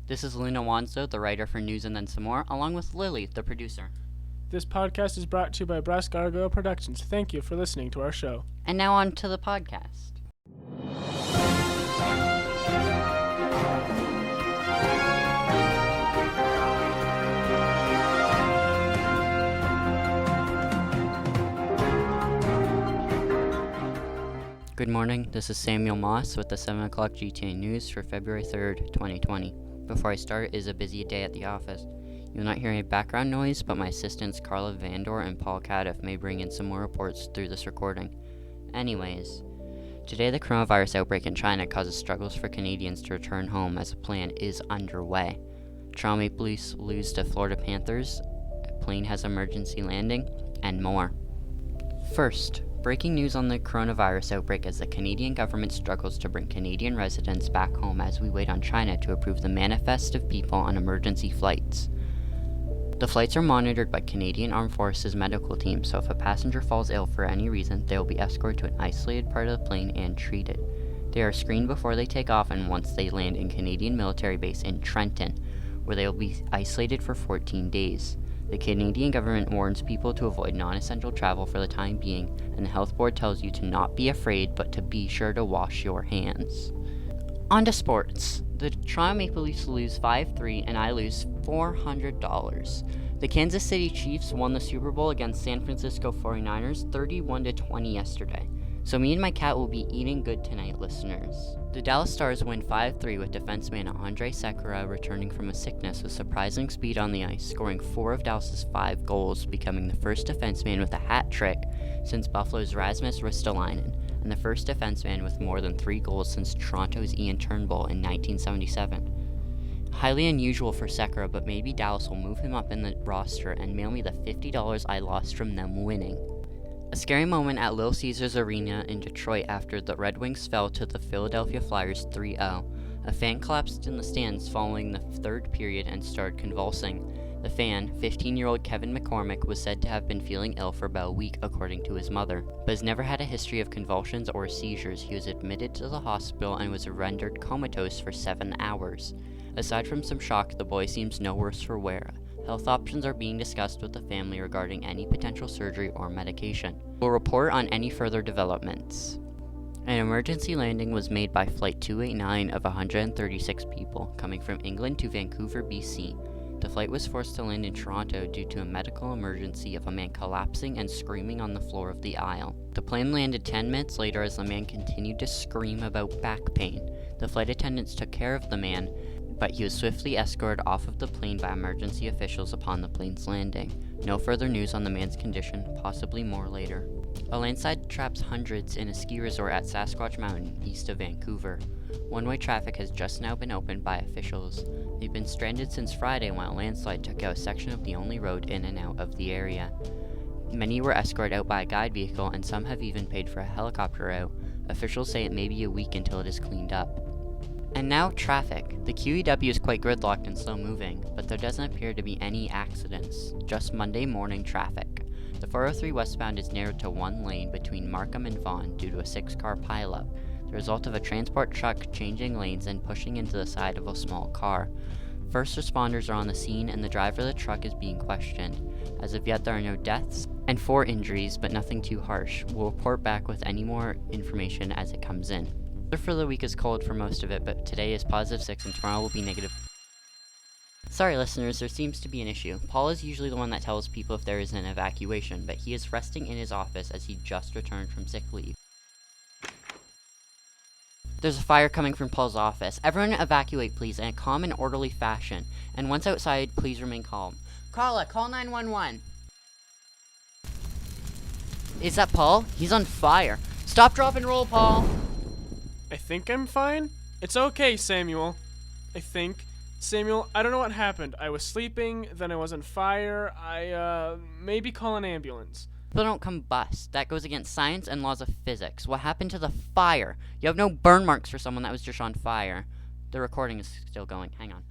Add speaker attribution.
Speaker 1: This is Wanzo, the writer for News and Then Some More, along with Lillie, the producer.
Speaker 2: This podcast is brought to you by Brass Gargoyle Productions. Thank you for listening to our show.
Speaker 1: And now on to the podcast. Good morning, this is Samuel Moss with the 7 o'clock GTA News for February 3rd, 2020. Before I start, it is a busy day at the office. You will not hear any background noise, but my assistants Carla Vandor and Paul Cadiff may bring in some more reports through this recording. Anyways, today the coronavirus outbreak in China causes struggles for Canadians to return home as a plan is underway. Toronto Maple Leafs lose to Florida Panthers, a plane has emergency landing, and more. First, breaking news on the coronavirus outbreak as the Canadian government struggles to bring Canadian residents back home as we wait on China to approve the manifest of people on emergency flights. The flights are monitored by Canadian Armed Forces medical team, so if a passenger falls ill for any reason, they will be escorted to an isolated part of the plane and treated. They are screened before they take off and once they land in Canadian military base in Trenton, where they will be isolated for 14 days. The Canadian government warns people to avoid non-essential travel for the time being, and the health board tells you to not be afraid, but to be sure to wash your hands. On to sports. The Toronto Maple Leafs lose 5-3, and I lose $400. The Kansas City Chiefs won the Super Bowl against San Francisco 49ers 31-20 yesterday. So me and my cat will be eating good tonight, listeners. The Dallas Stars win 5-3 with defenseman Andre Sekera returning from a sickness with surprising speed on the ice, scoring 4 of Dallas's 5 goals, becoming the first defenseman with a hat trick since Buffalo's Rasmus Ristolainen, and the first defenseman with more than 3 goals since Toronto's Ian Turnbull in 1977. Highly unusual for Sekera, but maybe Dallas will move him up in the roster and mail me the $50 I lost from them winning. A scary moment at Little Caesars Arena in Detroit after the Red Wings fell to the Philadelphia Flyers 3-0. A fan collapsed in the stands following the third period and started convulsing. The fan, 15-year-old Kevin McCormick, was said to have been feeling ill for about a week, according to his mother, but has never had a history of convulsions or seizures. He was admitted to the hospital and was rendered comatose for 7 hours. Aside from some shock, the boy seems no worse for wear. Health options are being discussed with the family regarding any potential surgery or medication. We'll report on any further developments. An emergency landing was made by Flight 289 of 136 people, coming from England to Vancouver, BC. The flight was forced to land in Toronto due to a medical emergency of a man collapsing and screaming on the floor of the aisle. The plane landed 10 minutes later as the man continued to scream about back pain. The flight attendants took care of the man, but he was swiftly escorted off of the plane by emergency officials upon the plane's landing. No further news on the man's condition, possibly more later. A landslide traps hundreds in a ski resort at Sasquatch Mountain, east of Vancouver. One-way traffic has just now been opened by officials. They've been stranded since Friday when a landslide took out a section of the only road in and out of the area. Many were escorted out by a guide vehicle, and some have even paid for a helicopter out. Officials say it may be a week until it is cleaned up. And now traffic. The QEW is quite gridlocked and slow moving, but there doesn't appear to be any accidents, just Monday morning traffic. The 403 westbound is narrowed to one lane between Markham and Vaughan due to a 6-car pileup, the result of a transport truck changing lanes and pushing into the side of a small car. First responders are on the scene and the driver of the truck is being questioned. As of yet, there are no deaths and 4 injuries, but nothing too harsh. We'll report back with any more information as it comes in. The weather for the week is cold for most of it, but today is +6 and tomorrow will be negative. Sorry listeners, there seems to be an issue. Paul is usually the one that tells people if there is an evacuation, but he is resting in his office as he just returned from sick leave. There's a fire coming from Paul's office. Everyone evacuate please in a calm and orderly fashion, and once outside, please remain calm. Carla, call 911. Is that Paul? He's on fire. Stop, drop, and roll, Paul.
Speaker 2: I think I'm fine. It's okay, Samuel. I think. Samuel, I don't know what happened. I was sleeping, then I was on fire. Maybe call an ambulance.
Speaker 1: People don't combust. That goes against science and laws of physics. What happened to the fire? You have no burn marks for someone that was just on fire. The recording is still going. Hang on.